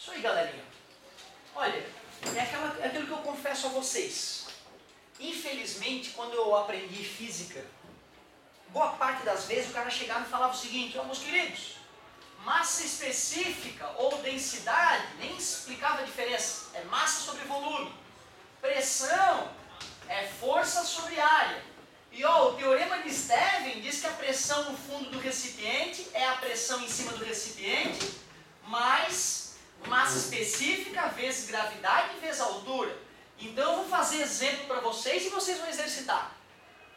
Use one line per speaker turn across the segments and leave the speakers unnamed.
Isso aí, galerinha. Olha, é aquilo que eu confesso a vocês. Infelizmente, quando eu aprendi física, boa parte das vezes o cara chegava e falava o seguinte: ó, meus queridos, massa específica ou densidade, nem explicava a diferença. É massa sobre volume. Pressão é força sobre área. E ó, o teorema de Stevens diz que a pressão no fundo do recipiente é a pressão em cima do recipiente mais massa específica vezes gravidade vezes altura. Então eu vou fazer exemplo para vocês e vocês vão exercitar.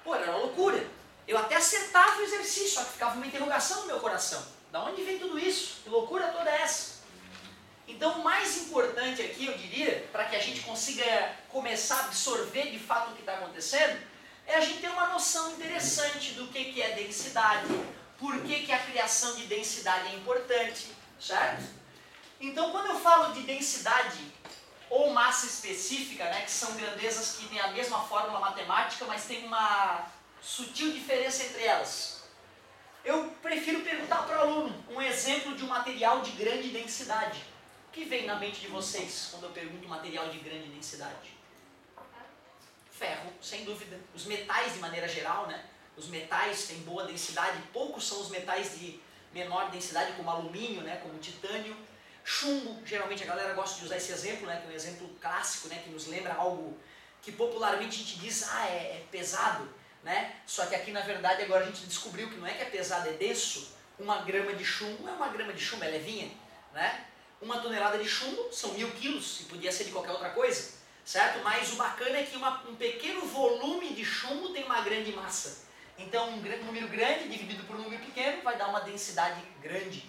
Pô, era uma loucura. Eu até acertava o exercício, só que ficava uma interrogação no meu coração. Da onde vem tudo isso? Que loucura toda é essa? Então o mais importante aqui, eu diria, para que a gente consiga começar a absorver de fato o que está acontecendo, é a gente ter uma noção interessante do que é densidade, por que a criação de densidade é importante, certo? Então quando eu falo de densidade ou massa específica, né, que são grandezas que têm a mesma fórmula matemática, mas tem uma sutil diferença entre elas, eu prefiro perguntar para o aluno um exemplo de um material de grande densidade. O que vem na mente de vocês quando eu pergunto material de grande densidade? Ferro, sem dúvida. Os metais de maneira geral, né? Os metais têm boa densidade, poucos são os metais de menor densidade, como alumínio, né? Como titânio. Chumbo, geralmente a galera gosta de usar esse exemplo, né? Que é um exemplo clássico, né? Que nos lembra algo que popularmente a gente diz, é pesado, né? Só que aqui na verdade agora a gente descobriu que não é que é pesado, é denso. 1 grama de chumbo não é 1 grama de chumbo, é levinha, né? 1 tonelada de chumbo são 1000 quilos, e podia ser de qualquer outra coisa, certo? Mas o bacana é que um pequeno volume de chumbo tem uma grande massa. Então um número grande dividido por um número pequeno vai dar uma densidade grande,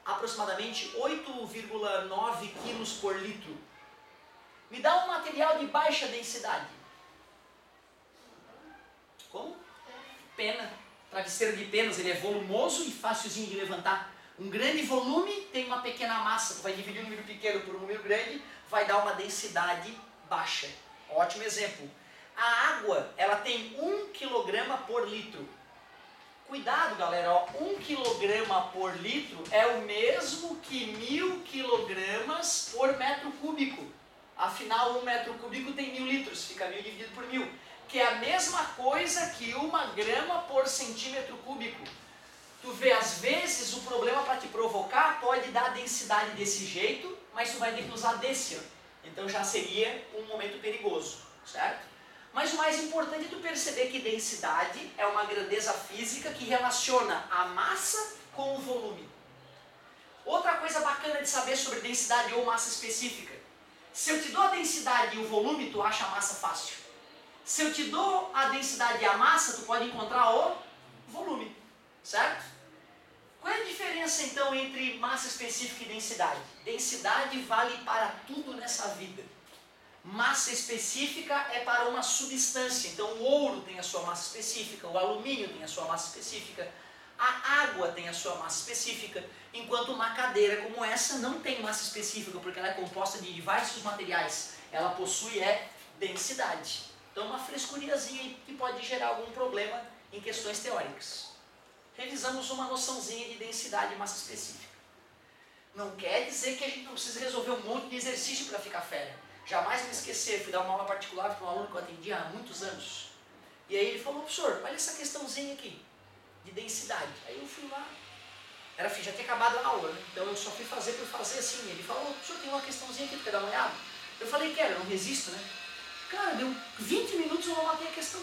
aproximadamente 8,9 quilos por litro. Me dá um material de baixa densidade. Como? Pena. Travesseiro de penas, ele é volumoso e facilzinho de levantar. Um grande volume tem uma pequena massa, tu vai dividir um número pequeno por um número grande, vai dar uma densidade baixa. Ótimo exemplo. A água, ela tem 1 kg por litro. Cuidado, galera, ó, 1 kg por litro é o mesmo que 1000 kg por metro cúbico. Afinal, 1 metro cúbico tem 1000 litros, fica 1000 dividido por 1000. Que é a mesma coisa que 1 grama por centímetro cúbico. Tu vê, às vezes, o problema para te provocar pode dar a densidade desse jeito, mas tu vai ter que usar desse, ó. Então já seria um momento perigoso, certo? Mas o mais importante é tu perceber que densidade é uma grandeza física que relaciona a massa com o volume. Outra coisa bacana de saber sobre densidade ou massa específica: se eu te dou a densidade e o volume, tu acha a massa fácil. Se eu te dou a densidade e a massa, tu pode encontrar o volume, certo? Qual é a diferença então entre massa específica e densidade? Densidade vale para tudo nessa vida. Massa específica é para uma substância. Então o ouro tem a sua massa específica, o alumínio tem a sua massa específica, a água tem a sua massa específica, enquanto uma cadeira como essa não tem massa específica, porque ela é composta de diversos materiais. Ela possui densidade. Então uma frescuriazinha que pode gerar algum problema em questões teóricas. Revisamos uma noçãozinha de densidade e massa específica. Não quer dizer que a gente não precisa resolver um monte de exercício para ficar fera. Jamais me esquecer, fui dar uma aula particular para um aluno que eu atendia há muitos anos. E aí ele falou: professor, olha essa questãozinha aqui, de densidade. Aí eu fui lá, já tinha acabado a aula, né? Então eu só fui fazer por fazer assim. Ele falou: professor, tem uma questãozinha aqui, tu quer dar uma olhada? Eu falei: quero, eu não resisto, né? Cara, deu 20 minutos e eu não matei a questão.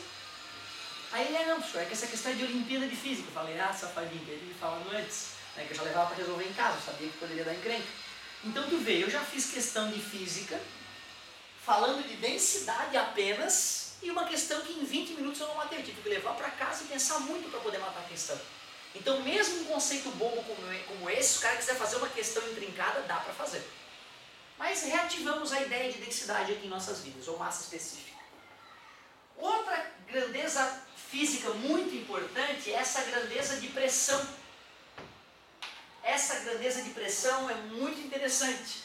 Aí ele: não, professor, é que essa questão é de Olimpíada de Física. Eu falei: safadinho, que ele me falando antes, né, que eu já levava para resolver em casa, eu sabia que poderia dar encrenca. Então tu vê, eu já fiz questão de física, falando de densidade apenas, e uma questão que em 20 minutos eu não matei. Eu tive que levar para casa e pensar muito para poder matar a questão. Então mesmo um conceito bobo como esse, se o cara quiser fazer uma questão intrincada, dá para fazer. Mas reativamos a ideia de densidade aqui em nossas vidas, ou massa específica. Outra grandeza física muito importante é essa grandeza de pressão. Essa grandeza de pressão é muito interessante.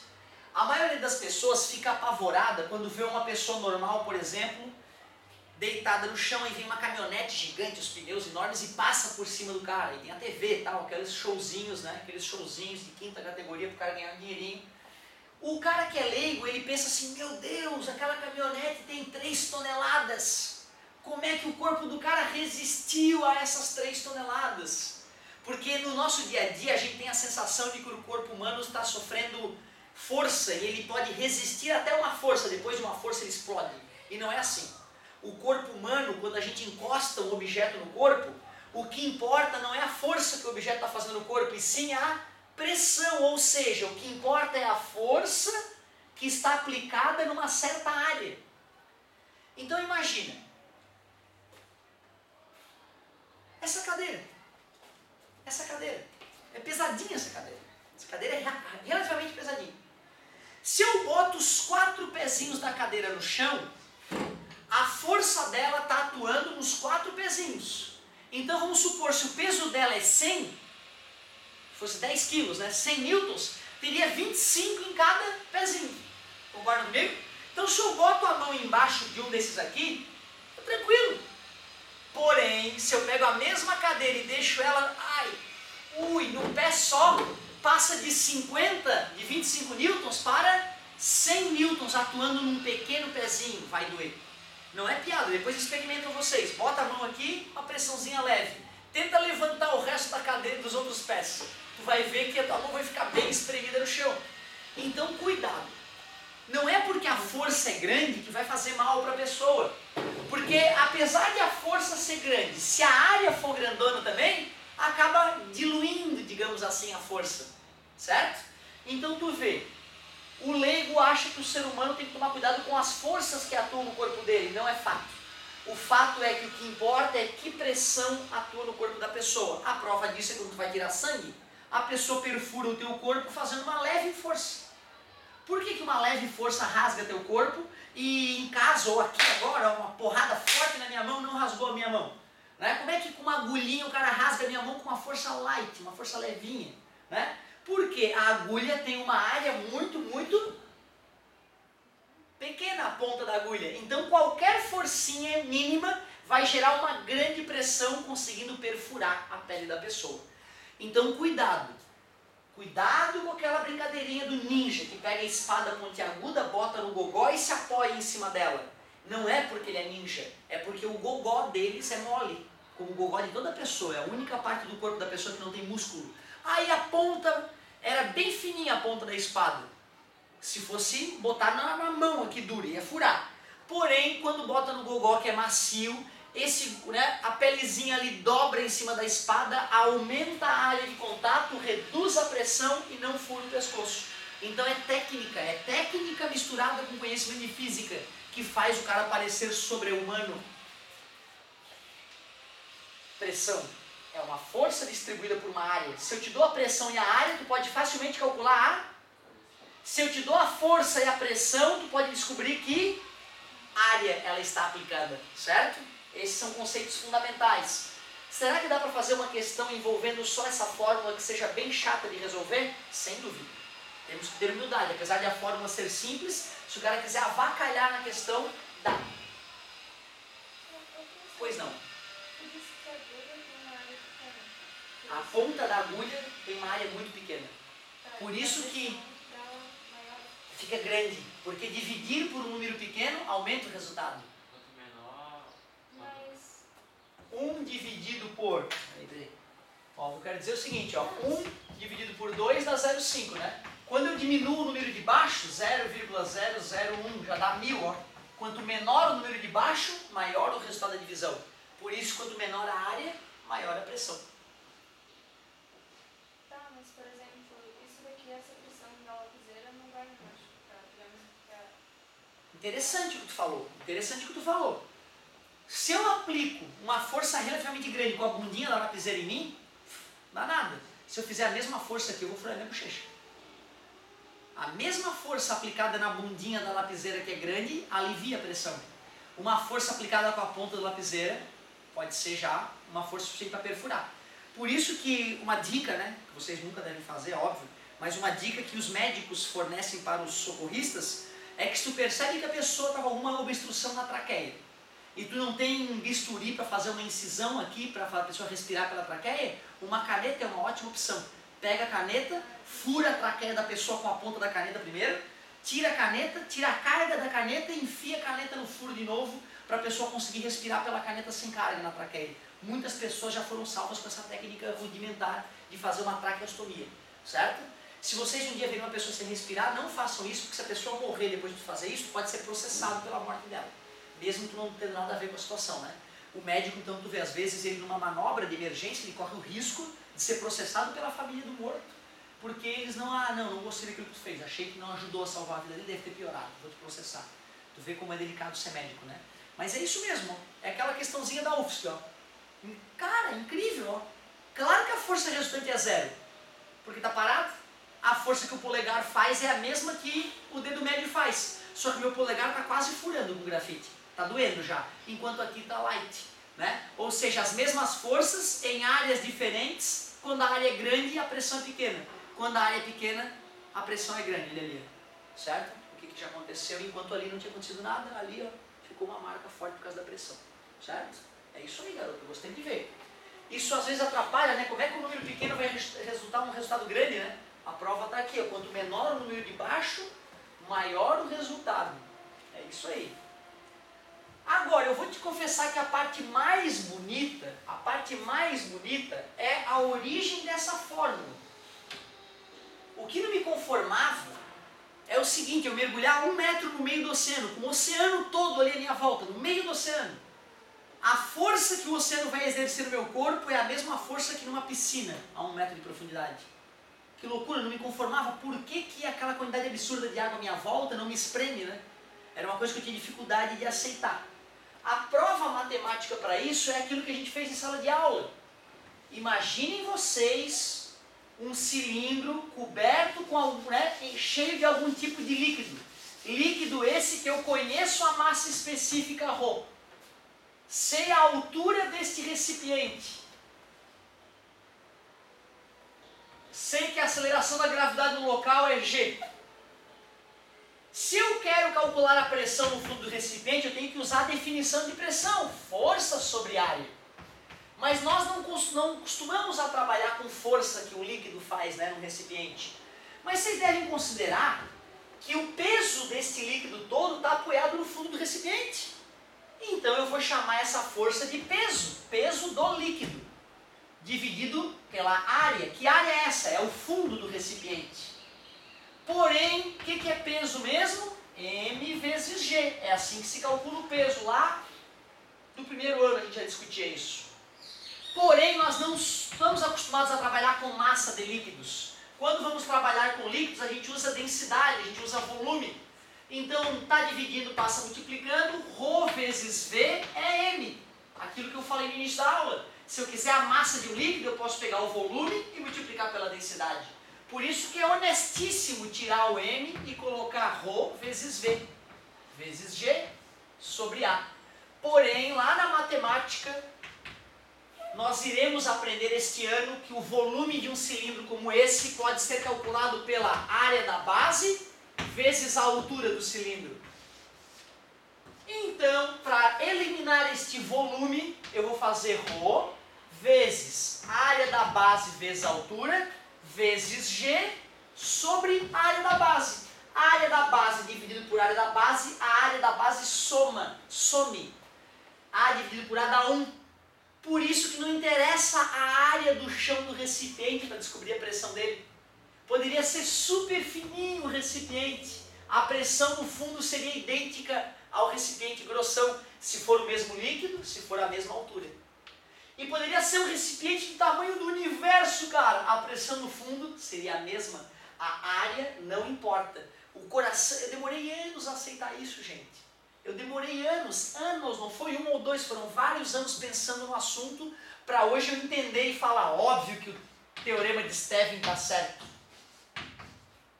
A maioria das pessoas fica apavorada quando vê uma pessoa normal, por exemplo, deitada no chão e vem uma caminhonete gigante, os pneus enormes, e passa por cima do cara. E tem a TV e tal, aqueles showzinhos, né? Aqueles showzinhos de 5ª categoria para o cara ganhar um dinheirinho. O cara que é leigo, ele pensa assim, meu Deus, aquela caminhonete tem 3 toneladas. Como é que o corpo do cara resistiu a essas 3 toneladas? Porque no nosso dia a dia a gente tem a sensação de que o corpo humano está sofrendo força e ele pode resistir até uma força, depois de uma força ele explode. E não é assim. O corpo humano, quando a gente encosta um objeto no corpo, o que importa não é a força que o objeto está fazendo no corpo, e sim a pressão, ou seja, o que importa é a força que está aplicada numa certa área. Então imagina, essa cadeira, é pesadinha essa cadeira é relativamente pesadinha. Se eu boto os 4 pezinhos da cadeira no chão, a força dela está atuando nos 4 pezinhos. Então vamos supor, se o peso dela é 100, fosse 10 quilos, né? 100 newtons, teria 25 em cada pezinho. Concorda comigo? Então se eu boto a mão embaixo de um desses aqui, é tranquilo. Porém, se eu pego a mesma cadeira e deixo ela, num pé só, passa de 25 newtons para 100 newtons atuando num pequeno pezinho, vai doer. Não é piada, depois experimentam vocês. Bota a mão aqui, uma pressãozinha leve. Tenta levantar o resto da cadeira dos outros pés. Tu vai ver que a tua mão vai ficar bem espremida no chão. Então cuidado. Não é porque a força é grande que vai fazer mal para a pessoa. Porque apesar de a força ser grande, se a área for grandona também, acaba diluindo, digamos assim, a força. Certo? Então tu vê. O leigo acha que o ser humano tem que tomar cuidado com as forças que atuam no corpo dele. Não é fato. O fato é que o que importa é que pressão atua no corpo da pessoa. A prova disso é quando tu vai tirar sangue, a pessoa perfura o teu corpo fazendo uma leve força. Por que uma leve força rasga teu corpo e em casa ou aqui agora, uma porrada forte na minha mão não rasgou a minha mão? Né? Como é que com uma agulhinha o cara rasga a minha mão com uma força light, uma força levinha? Né? Porque a agulha tem uma área muito pequena, a ponta da agulha. Então qualquer forcinha mínima vai gerar uma grande pressão conseguindo perfurar a pele da pessoa. Então cuidado. Cuidado com aquela brincadeirinha do ninja que pega a espada pontiaguda, bota no gogó e se apoia em cima dela. Não é porque ele é ninja, é porque o gogó deles é mole, como o gogó de toda pessoa. É a única parte do corpo da pessoa que não tem músculo. Aí a ponta, era bem fininha a ponta da espada. Se fosse botar na mão aqui dura, ia furar. Porém, quando bota no gogó que é macio, a pelezinha ali dobra em cima da espada, aumenta a área de contato, reduz a pressão e não fura o pescoço. Então é técnica misturada com conhecimento de física que faz o cara parecer sobre-humano. Pressão é uma força distribuída por uma área. Se eu te dou a pressão e a área, tu pode facilmente calcular Se eu te dou a força e a pressão, tu pode descobrir que área ela está aplicada, certo? Esses são conceitos fundamentais. Será que dá para fazer uma questão envolvendo só essa fórmula que seja bem chata de resolver? Sem dúvida. Temos que ter humildade. Apesar de a fórmula ser simples, se o cara quiser avacalhar na questão, dá. Pois não. A ponta da agulha tem uma área muito pequena. Por isso que fica grande. Porque dividir por um número pequeno aumenta o resultado. 1 dividido por... Ó, eu quero dizer o seguinte, ó, 1 dividido por 2 dá 0,5, né? Quando eu diminuo o número de baixo, 0,001, já dá 1000, ó. Quanto menor o número de baixo, maior o resultado da divisão. Por isso, quanto menor a área, maior a pressão.
Tá, mas por exemplo, isso daqui, essa pressão da lapiseira não vai embaixo, digamos que...
Interessante o que tu falou, interessante o que tu falou. Se eu aplico uma força relativamente grande com a bundinha da lapiseira em mim, não dá nada. Se eu fizer a mesma força aqui, eu vou furar a minha bochecha. A mesma força aplicada na bundinha da lapiseira que é grande, alivia a pressão. Uma força aplicada com a ponta da lapiseira pode ser já uma força suficiente para perfurar. Por isso que uma dica, né, que vocês nunca devem fazer, óbvio, mas uma dica que os médicos fornecem para os socorristas é que se tu percebe que a pessoa está com alguma obstrução na traqueia, e tu não tem um bisturi para fazer uma incisão aqui, para a pessoa respirar pela traqueia, uma caneta é uma ótima opção. Pega a caneta, fura a traqueia da pessoa com a ponta da caneta primeiro, tira a caneta, tira a carga da caneta e enfia a caneta no furo de novo para a pessoa conseguir respirar pela caneta sem carga na traqueia. Muitas pessoas já foram salvas com essa técnica rudimentar de fazer uma traqueostomia, certo? Se vocês um dia verem uma pessoa sem respirar, não façam isso, porque se a pessoa morrer depois de fazer isso, pode ser processado pela morte dela, mesmo que não tenha nada a ver com a situação, né? O médico, então, tu vê, às vezes, ele numa manobra de emergência, ele corre o risco de ser processado pela família do morto, porque eles não gostei daquilo que tu fez, achei que não ajudou a salvar a vida dele, deve ter piorado, vou te processar. Tu vê como é delicado ser médico, né? Mas é isso mesmo, é aquela questãozinha da UFSC, ó. Cara, incrível, ó. Claro que a força resultante é zero, porque tá parado. A força que o polegar faz é a mesma que o dedo médio faz, só que meu polegar tá quase furando com o grafite, tá doendo já, enquanto aqui tá light, né? Ou seja, as mesmas forças em áreas diferentes, quando a área é grande a pressão é pequena, quando a área é pequena a pressão é grande, ali, certo? O que já aconteceu, enquanto ali não tinha acontecido nada, ali ó, ficou uma marca forte por causa da pressão, certo? É isso aí, garoto, eu gostei de ver. Isso às vezes atrapalha, né? Como é que um número pequeno vai resultar um resultado grande, né? A prova está aqui, ó. Quanto menor o número de baixo, maior o resultado. É isso aí. Agora, eu vou te confessar que a parte mais bonita é a origem dessa fórmula. O que não me conformava é o seguinte, eu mergulhar 1 metro no meio do oceano, com o oceano todo ali à minha volta, no meio do oceano. A força que o oceano vai exercer no meu corpo é a mesma força que numa piscina, a 1 metro de profundidade. Que loucura, não me conformava. Por que aquela quantidade absurda de água à minha volta não me espreme, né? Era uma coisa que eu tinha dificuldade de aceitar. A prova matemática para isso é aquilo que a gente fez em sala de aula. Imaginem vocês um cilindro coberto com algum, né, cheio de algum tipo de líquido. Líquido esse que eu conheço a massa específica ρ. Sei a altura deste recipiente. Sei que a aceleração da gravidade no local é g. Se eu quero calcular a pressão no fundo do recipiente, eu tenho que usar a definição de pressão, força sobre área. Mas nós não costumamos a trabalhar com força que o líquido faz, né, no recipiente. Mas vocês devem considerar que o peso deste líquido todo está apoiado no fundo do recipiente. Então eu vou chamar essa força de peso, peso do líquido, dividido pela área. Que área é essa? É o fundo do recipiente. Porém, o que é peso mesmo? M vezes G. É assim que se calcula o peso. Lá no primeiro ano a gente já discutia isso. Porém, nós não estamos acostumados a trabalhar com massa de líquidos. Quando vamos trabalhar com líquidos, a gente usa densidade, a gente usa volume. Então, está dividindo, passa multiplicando, ρ vezes V é M. Aquilo que eu falei no início da aula. Se eu quiser a massa de um líquido, eu posso pegar o volume e multiplicar pela densidade. Por isso que é honestíssimo tirar o M e colocar ρ vezes V, vezes G sobre A. Porém, lá na matemática, nós iremos aprender este ano que o volume de um cilindro como esse pode ser calculado pela área da base vezes a altura do cilindro. Então, para eliminar este volume, eu vou fazer ρ vezes a área da base vezes a altura, vezes G sobre a área da base. A área da base dividido por área da base, a área da base some. A dividido por A dá 1. Por isso que não interessa a área do chão do recipiente para descobrir a pressão dele. Poderia ser super fininho o recipiente. A pressão no fundo seria idêntica ao recipiente grossão, se for o mesmo líquido, se for a mesma altura. E poderia ser um recipiente do tamanho do universo, cara. A pressão no fundo seria a mesma. A área não importa. O coração... Eu demorei anos a aceitar isso, gente. Eu demorei anos, não foi 1 ou 2, foram vários anos pensando no assunto para hoje eu entender e falar, óbvio que o teorema de Stevin está certo.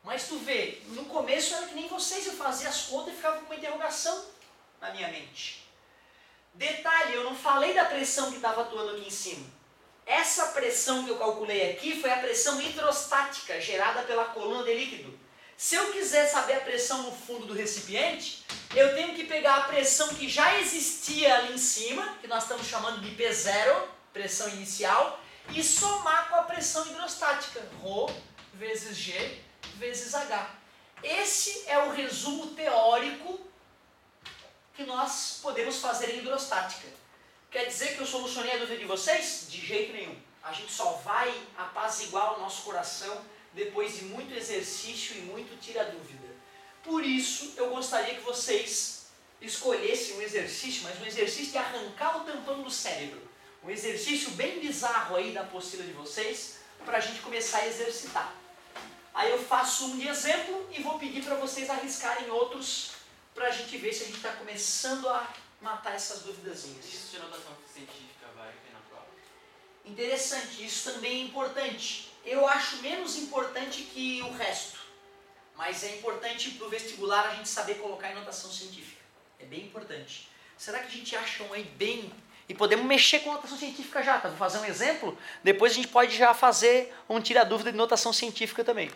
Mas tu vê, no começo era que nem vocês, eu fazia as contas e ficava com uma interrogação na minha mente. Detalhe, eu não falei da pressão que estava atuando aqui em cima. Essa pressão que eu calculei aqui foi a pressão hidrostática gerada pela coluna de líquido. Se eu quiser saber a pressão no fundo do recipiente, eu tenho que pegar a pressão que já existia ali em cima, que nós estamos chamando de P0, pressão inicial, e somar com a pressão hidrostática, ρ vezes G vezes H. Esse é o resumo teórico que nós podemos fazer em hidrostática. Quer dizer que eu solucionei a dúvida de vocês? De jeito nenhum. A gente só vai apaziguar o nosso coração depois de muito exercício e muito tira-dúvida. Por isso, eu gostaria que vocês escolhessem um exercício, mas um exercício de arrancar o tampão do cérebro. Um exercício bem bizarro aí da apostila de vocês, para a gente começar a exercitar. Aí eu faço um de exemplo e vou pedir para vocês arriscarem outros, para a gente ver se a gente está começando a matar essas duvidazinhas.
Isso de notação científica vai cair na prova?
Interessante, isso também é importante. Eu acho menos importante que o resto, mas é importante para o vestibular a gente saber colocar em notação científica. É bem importante. Será que a gente acha um aí bem... E podemos mexer com notação científica já, tá? Vou fazer um exemplo, depois a gente pode já fazer um tira-dúvida de notação científica também.